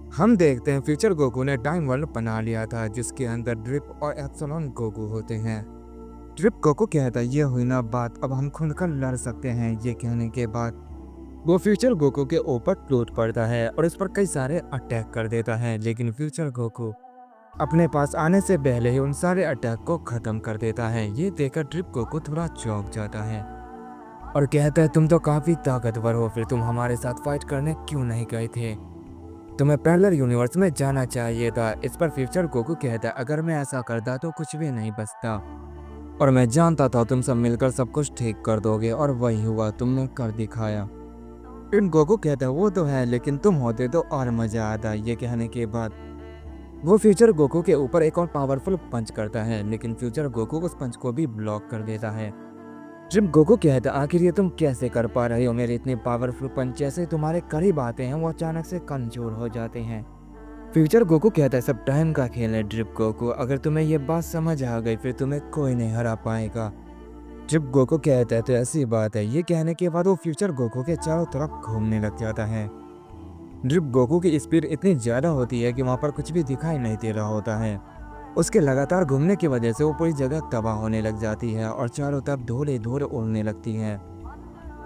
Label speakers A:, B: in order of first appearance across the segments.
A: हम देखते हैं फ्यूचर गोकू ने टाइम वर्ल्ड बना लिया था जिसके अंदर ड्रिप और एप्सिलॉन गोकू होते हैं। ड्रिप गोकू कहता है ये हुई ना बात, अब हम खुलकर लड़ सकते हैं। ये कहने के बाद वो फ्यूचर गोकू के ऊपर टूट पड़ता है और इस पर कई सारे अटैक कर देता है, लेकिन फ्यूचर गोकू अपने पास आने से पहले ही उन सारे अटैक को खत्म कर देता है। ये देखकर ड्रिप गोकू थोड़ा चौंक जाता है और कहता है तुम तो काफी ताकतवर हो, फिर तुम हमारे साथ फाइट करने क्यों नहीं गए थे? तुम्हें पैरेलल यूनिवर्स में जाना चाहिए था। इस पर फ्यूचर गोकू कहता है अगर मैं ऐसा करता तो कुछ भी नहीं बचता और मैं जानता था तुम सब मिलकर सब कुछ ठीक कर दोगे और वही हुआ, तुमने कर दिखाया। इन गोकू कहता है वो तो है, लेकिन तुम होते तो और मजा आता। ये कहने के बाद वो फ्यूचर गोकू के ऊपर एक और पावरफुल पंच करता है, लेकिन फ्यूचर गोकू उस पंच को भी ब्लॉक कर देता है। ट्रिप गोकू कहता है आखिर ये तुम कैसे कर पा रहे हो? मेरे इतने पावरफुल पंच जैसे तुम्हारे करीब आते हैं वो अचानक से कमजोर हो जाते हैं। फ्यूचर गोकू कहता है सब टाइम का खेल है ड्रिप गोकू, अगर तुम्हें ये बात समझ आ गई फिर तुम्हें कोई नहीं हरा पाएगा। ड्रिप गोकू कहता है तो ऐसी बात है। ये कहने के बाद वो फ्यूचर गोकू के चारों तरफ घूमने लग जाता है। ड्रिप गोकू की स्पीड इतनी ज्यादा होती है कि वहां पर कुछ भी दिखाई नहीं दे रहा होता है। उसके लगातार घूमने की वजह से वो पूरी जगह तबाह होने लग जाती है और चारों तरफ धूल ही धूल उड़ने लगती है।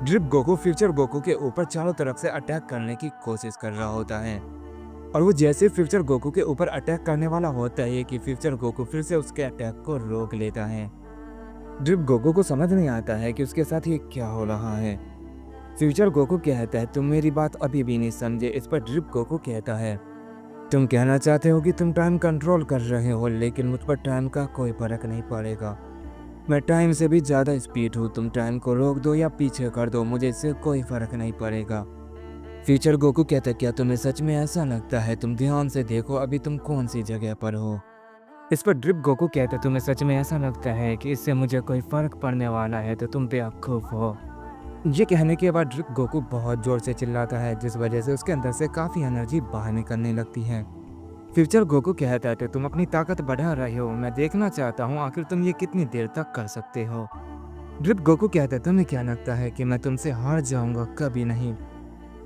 A: ड्रिप गोकू फ्यूचर गोकू के ऊपर चारों तरफ से अटैक करने की कोशिश कर रहा होता है और वो जैसे फ्यूचर गोकू के ऊपर अटैक करने वाला होता है कि फ्यूचर गोकू फिर से उसके अटैक को रोक लेता है। ड्रिप गोकू को समझ नहीं आता है कि उसके साथ ये क्या हो रहा है। फ्यूचर गोकू कहता है तुम मेरी बात अभी भी नहीं समझे। इस पर ड्रिप गोकू कहता है तुम कहना चाहते हो कि तुम टाइम कंट्रोल कर रहे हो, लेकिन मुझ पर टाइम का कोई फर्क नहीं पड़ेगा। मैं टाइम से भी ज़्यादा स्पीड हूँ। तुम टाइम को रोक दो या पीछे कर दो, मुझे इससे कोई फर्क नहीं पड़ेगा। फ्यूचर गोकू कहता है क्या तुम्हें सच में ऐसा लगता है? तुम ध्यान से देखो अभी तुम कौन सी जगह पर हो। इस पर ड्रिप गोकू कहता है तुम्हें सच में ऐसा लगता है कि इससे मुझे कोई फर्क पड़ने वाला है तो तुम बेवकूफ हो। ये कहने के बाद ड्रिप गोकू बहुत जोर से चिल्लाता है जिस वजह से उसके अंदर से काफ़ी एनर्जी बाहर निकलने लगती है। फ्यूचर गोकू कहता है कि तुम अपनी ताकत बढ़ा रहे हो, मैं देखना चाहता हूँ आखिर तुम ये कितनी देर तक कर सकते हो। ड्रिप गोकू कहता है तुम्हें क्या लगता है कि मैं तुमसे हार जाऊंगा? कभी नहीं।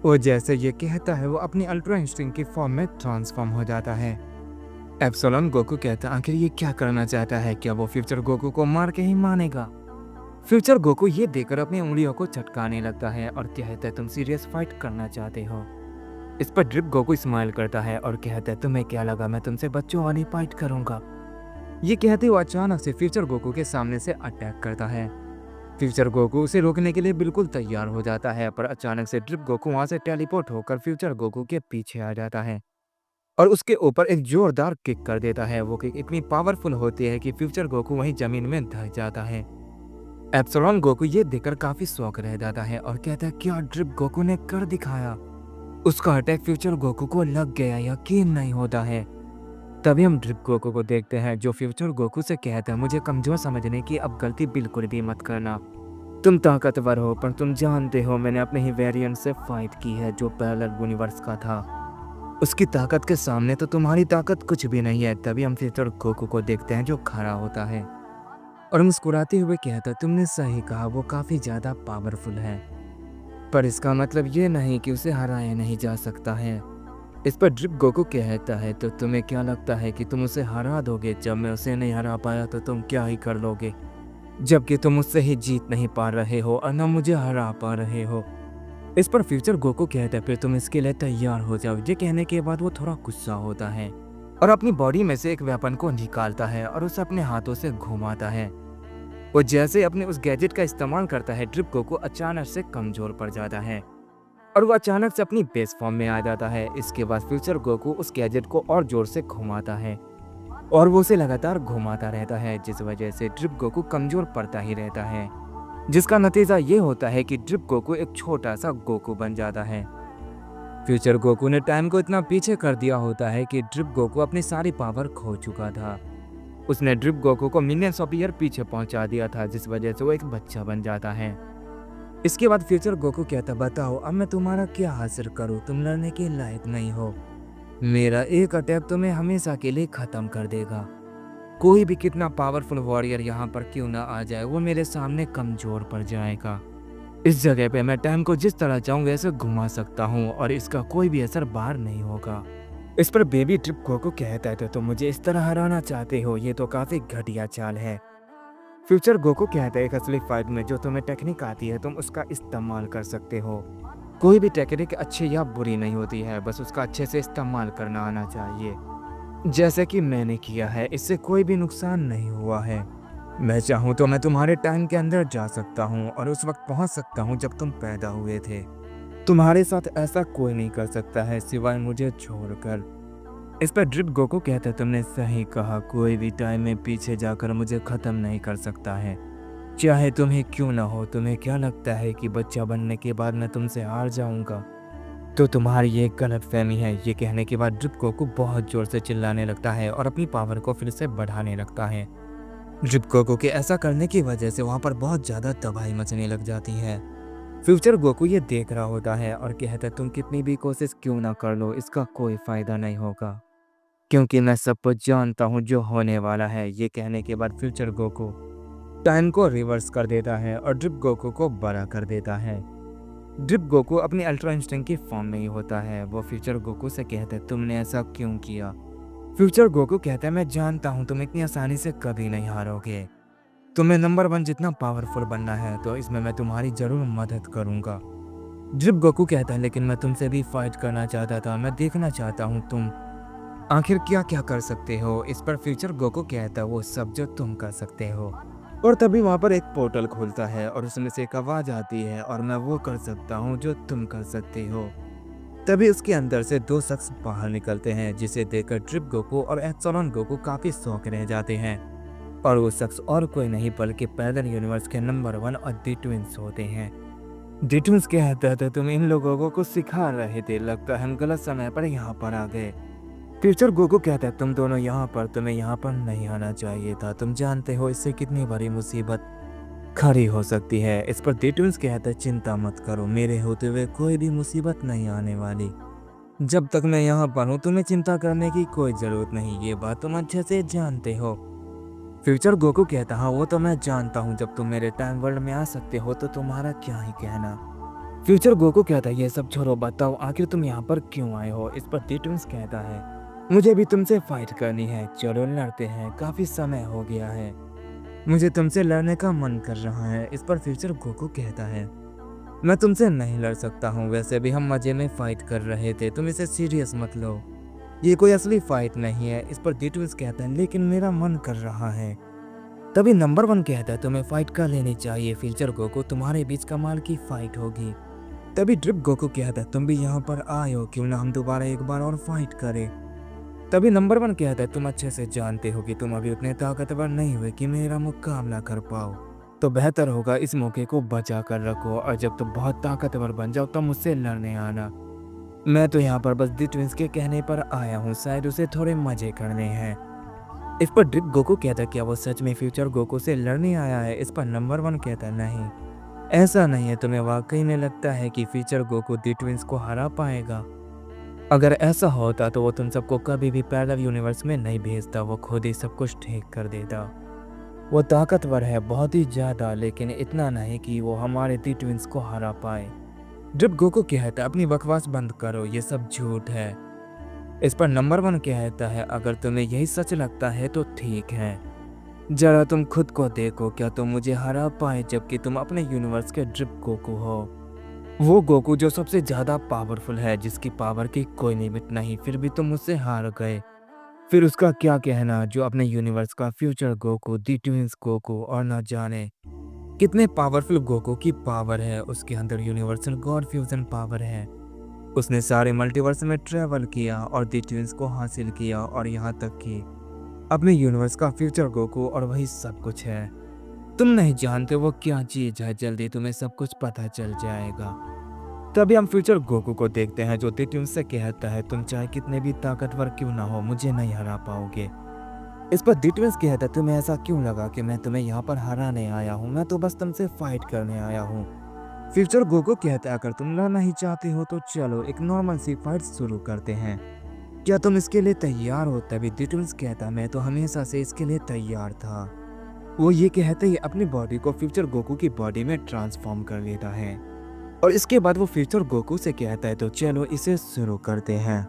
A: वो जैसे ये कहता है वो अपनी अल्ट्रा इंस्टिंक्ट की फॉर्म में ट्रांसफॉर्म हो जाता है। एप्सिलॉन गोकू कहता है आखिर ये क्या करना चाहता है? क्या वो फ्यूचर गोकू को मार के ही मानेगा? फ्यूचर गोकू ये देखकर अपनी उंगलियों को चटकाने लगता है और कहता है तुम सीरियस फाइट करना चाहते हो? इस पर ड्रिप गोकू स्माइल करता है और कहता है तुम्हें क्या लगा मैं तुमसे बच्चों वाली फाइट करूंगा? ये कहते हुए अचानक से फ्यूचर गोकू के सामने से अटैक करता है। फ्यूचर गोकू उसे रोकने के लिए बिल्कुल तैयार हो जाता है, पर अचानक से ड्रिप गोकू वहां से टेलीपोर्ट होकर फ्यूचर गोकू के पीछे आ जाता है और उसके ऊपर एक जोरदार किक कर देता है। वो किक इतनी पावरफुल होती है कि फ्यूचर गोकू वहीं जमीन में धस जाता है। एप्सिलॉन गोकू ये देखकर काफी शौक रह जाता है और कहता है क्या ड्रिप गोकू ने कर दिखाया? उसका अटैक फ्यूचर गोकू को लग गया, यकीन नहीं होता है। तभी हम ड्रिप गोकू को देखते हैं जो फ्यूचर गोकू से कहता है मुझे कमजोर समझने की अब गलती बिल्कुल भी मत करना। तुम ताकतवर हो पर तुम जानते हो मैंने अपने ही वेरिएंट से फाइट की है जो पैरेलल यूनिवर्स का था। उसकी ताकत के सामने तो तुम्हारी ताकत कुछ भी नहीं है। तभी हम फ्यूचर गोकू को देखते हैं जो खड़ा होता है और मुस्कुराते हुए कहता है तुमने सही कहा, वो काफी ज्यादा पावरफुल है, पर इसका मतलब ये नहीं कि उसे हराया नहीं जा सकता है। इस पर ड्रिप गोकू कहता है तो तुम्हें क्या लगता है कि तुम उसे हरा दोगे? जब मैं उसे नहीं हरा पाया तो तुम क्या ही कर लोगे, जबकि तुम मुझसे ही जीत नहीं पा रहे हो और न मुझे हरा पा रहे हो। इस पर फ्यूचर गोकू कहता है फिर तुम इसके लिए तैयार हो जाओ। ये कहने के बाद वो थोड़ा गुस्सा होता है और अपनी बॉडी में से एक वेपन को निकालता है और उसे अपने हाथों से घुमाता है। वो जैसे अपने उस गैजेट का इस्तेमाल करता है ड्रिप गोकू अचानक से कमजोर पड़ जाता है और वो अचानक से अपनी बेस फॉर्म में आ जाता है। इसके बाद फ्यूचर गोकू उस गैजेट को और जोर से घुमाता है और वो उसे लगातार घुमाता रहता है जिस वजह से ड्रिप गोकू कमजोर पड़ता ही रहता है, जिसका नतीजा ये होता है कि ड्रिप गोकू एक छोटा सा गोकू बन जाता है। फ्यूचर गोकू ने टाइम को इतना पीछे कर दिया होता है कि ड्रिप गोकू अपनी सारी पावर खो चुका था। उसने ड्रिप गोकू को मिलियंस ऑफ ईयर पीछे पहुंचा दिया था जिस वजह से वो एक बच्चा बन जाता है। इसके बाद फ्यूचर गोकू कहता बताओ अब मैं तुम्हारा क्या हासिल करूं? तुम लड़ने के लायक नहीं हो। मेरा एक अटैक तुम्हें हमेशा के लिए खत्म कर देगा। कोई भी कितना पावरफुल वॉरियर यहाँ पर क्यों ना आ जाए वो मेरे सामने कमजोर पड़ जाएगा। इस जगह पे मैं टाइम को जिस तरह चाहूँ वैसे घुमा सकता हूँ और इसका कोई भी असर बाहर नहीं होगा। इस पर बेबी ट्रिप गोकू कहता है तो तुम मुझे इस तरह हराना चाहते हो, ये तो काफी घटिया चाल है। फ्यूचर गोकू कहता है एक असली फाइट में जो तुम्हें टेक्निक आती है तुम उसका इस्तेमाल कर सकते हो। कोई भी टेक्निक अच्छी या बुरी नहीं होती है, बस उसका अच्छे से इस्तेमाल करना आना चाहिए। जैसे कि मैंने किया है, इससे कोई भी नुकसान नहीं हुआ है। मैं चाहूँ तो मैं तुम्हारे टाइम के अंदर जा सकता हूँ और उस वक्त पहुँच सकता हूँ जब तुम पैदा हुए थे। तुम्हारे साथ ऐसा कोई नहीं कर सकता है सिवाय मुझे छोड़कर। इस पर ड्रिप गोकू कहता है तुमने सही कहा, कोई भी टाइम में पीछे जाकर मुझे खत्म नहीं कर सकता है, चाहे तुम्हें क्यों ना हो। तुम्हें क्या लगता है कि बच्चा बनने के बाद मैं तुमसे हार जाऊंगा? तो तुम्हारी ये गलतफहमी है। ये कहने के बाद ड्रिप गोकू बहुत जोर से चिल्लाने लगता है और अपनी पावर को फिर से बढ़ाने लगता है। ड्रिप गोकू के ऐसा करने की वजह से वहाँ पर बहुत ज़्यादा तबाही मचने लग जाती है। फ्यूचर गोकू ये देख रहा होता है और कहता है तुम कितनी भी कोशिश क्यों ना कर लो, इसका कोई फायदा नहीं होगा, क्योंकि मैं सब कुछ जानता हूँ जो होने वाला है। ये कहने के बाद फ्यूचर गोकू टाइम को रिवर्स कर देता है और ड्रिप गोकू को बड़ा कर देता है। ड्रिप गोकू अपनी अल्ट्रा इंस्टिंक्ट की फॉर्म में ही होता है। वो फ्यूचर गोकू से कहता है तुमने ऐसा क्यों किया? फ्यूचर गोकू कहता है मैं जानता हूँ तुम इतनी आसानी से कभी नहीं हारोगे। तुम्हें नंबर 1 जितना पावरफुल बनना है तो इसमें मैं तुम्हारी जरूर मदद करूंगा। ड्रिप गोकू कहता है लेकिन मैं तुमसे भी फाइट करना चाहता था, मैं देखना चाहता हूँ तुम आखिर क्या क्या कर सकते हो। इस पर फ्यूचर गोकू कहता है वो सब जो तुम कर सकते हो। और तभी वहाँ पर एक पोर्टल खुलता है और उसमें से एक आवाज आती है और मैं वो कर सकता हूँ जो तुम कर सकते हो। तभी उसके अंदर से 2 शख्स बाहर निकलते हैं जिसे देखकर ट्रिप गोकू और एप्सिलॉन गोकू काफी शौक रह जाते हैं। और वो शख्स और कोई नहीं बल्कि पैरेलल यूनिवर्स के नंबर 1 और दी ट्विंस होते हैं। दी ट्विंस कहता था तुम इन लोगों को कुछ सिखा रहे थे, लगता है हम गलत समय पर यहाँ पर आ गए। फ्यूचर गोकू कहता है तुम दोनों यहाँ पर, तुम्हें यहाँ पर नहीं आना चाहिए था, तुम जानते हो इससे कितनी बड़ी मुसीबत खड़ी हो सकती है। इस पर दी ट्विंस कहता है चिंता मत करो, मेरे होते हुए कोई भी मुसीबत नहीं आने वाली। जब तक मैं यहाँ पर हूँ तुम्हें चिंता करने की कोई जरूरत नहीं, ये बात तुम अच्छे से जानते हो। फ्यूचर गोकू कहता हाँ वो तो मैं जानता हूँ, जब तुम मेरे टाइम वर्ल्ड में आ सकते हो तो तुम्हारा क्या ही कहना। फ्यूचर गोकू कहता है ये सब छोड़ो, बताओ आखिर तुम यहाँ पर क्यों आए हो। इस पर दी ट्विंस कहता है मुझे भी तुमसे फाइट करनी है, चलो लड़ते हैं, काफी समय हो गया है, मुझे तुमसे लड़ने का मन कर रहा है। इस पर फ्यूचर गोकू कहता है मैं तुमसे नहीं लड़ सकता हूँ, वैसे भी हम मजे में फाइट कर रहे थे, तुम इसे सीरियस मत लो, ये कोई असली फाइट नहीं है। इस पर दी ट्विंस कहता है लेकिन मेरा मन कर रहा है। तभी नंबर 1 कहता है तुम्हें फाइट कर लेनी चाहिए फ्यूचर गोकू, तुम्हारे बीच कमाल की फाइट होगी। तभी ड्रिप गोकू कहता है तुम भी यहाँ पर आए हो, क्यों ना हम दोबारा एक बार और फाइट करें। तभी नंबर 1 कहता है तुम अच्छे से जानते हो कि तुम अभी उतने ताकतवर नहीं हुए कि मेरा मुकाबला कर पाओ, तो बेहतर होगा इस मौके को बचा कर रखो और जब तुम बहुत ताकतवर बन जाओ तो मुझसे लड़ने आना। मैं तो यहाँ पर बस दी ट्विंस के कहने पर आया हूँ, शायद उसे थोड़े मजे करने हैं। इस पर ड्रिप गोकू कहता है क्या वो सच में फ्यूचर गोकू से लड़ने आया है। इस पर नंबर 1 कहता है नहीं, ऐसा नहीं है, तुम्हें वाकई में लगता है कि फ्यूचर गोकू दी ट्विंस को हरा पाएगा? अगर ऐसा होता तो वो तुम सबको कभी भी पैरेलल यूनिवर्स में नहीं भेजता, वो खुद ही सब कुछ ठीक कर देता। वो ताकतवर है बहुत ही ज्यादा, लेकिन इतना नहीं कि वो हमारे दी ट्विंस को हरा पाए। ड्रिप गोकू कहता है अपनी बकवास बंद करो, ये सब झूठ है। इस पर नंबर 1 कहता है अगर तुम्हें यही सच लगता है तो ठीक है, जरा तुम खुद को देखो, क्या तुम मुझे हरा पाए जबकि तुम अपने यूनिवर्स के ड्रिप गोकू हो, वो गोकू जो सबसे ज्यादा पावरफुल है, जिसकी पावर की कोई लिमिट नहीं, फिर भी तुम मुझसे हार गए। फिर उसका क्या कहना जो अपने यूनिवर्स का फ्यूचर गोकू, दी ट्विंस गोकू और न जाने कितने पावरफुल गोकू की पावर है, उसके अंदर यूनिवर्सल गॉड फ्यूजन पावर है। उसने सारे मल्टीवर्स में ट्रेवल किया और दी ट्विंस को हासिल किया और यहाँ तक कि अपने यूनिवर्स का फ्यूचर गोकू, और वही सब कुछ है। तुम नहीं जानते वो क्या चीज है, जल्दी तुम्हें सब कुछ पता चल जाएगा। तभी हम फ्यूचर गोकू को देखते हैं जो दी ट्विंस से कहता है तुम चाहे कितने भी ताकतवर क्यों ना हो मुझे नहीं हरा पाओगे। इस पर दी ट्विंस कहता है तुम्हें ऐसा क्यों लगा कि मैं तुम्हें यहाँ पर हराने आया हूँ, मैं तो बस तुमसे फाइट करने आया हूँ। फ्यूचर गोकू कहता है अगर तुम लड़ना ही चाहते हो तो चलो एक नॉर्मल सी फाइट शुरू करते हैं, क्या तुम इसके लिए तैयार हो? तभी दी ट्विंस कहता मैं तो हमेशा से इसके लिए तैयार था। वो ये कहते ही अपनी बॉडी को फ्यूचर गोकू की बॉडी में ट्रांसफॉर्म कर लेता है और इसके बाद वो फ्यूचर गोकू से कहता है तो चलो इसे शुरू करते हैं।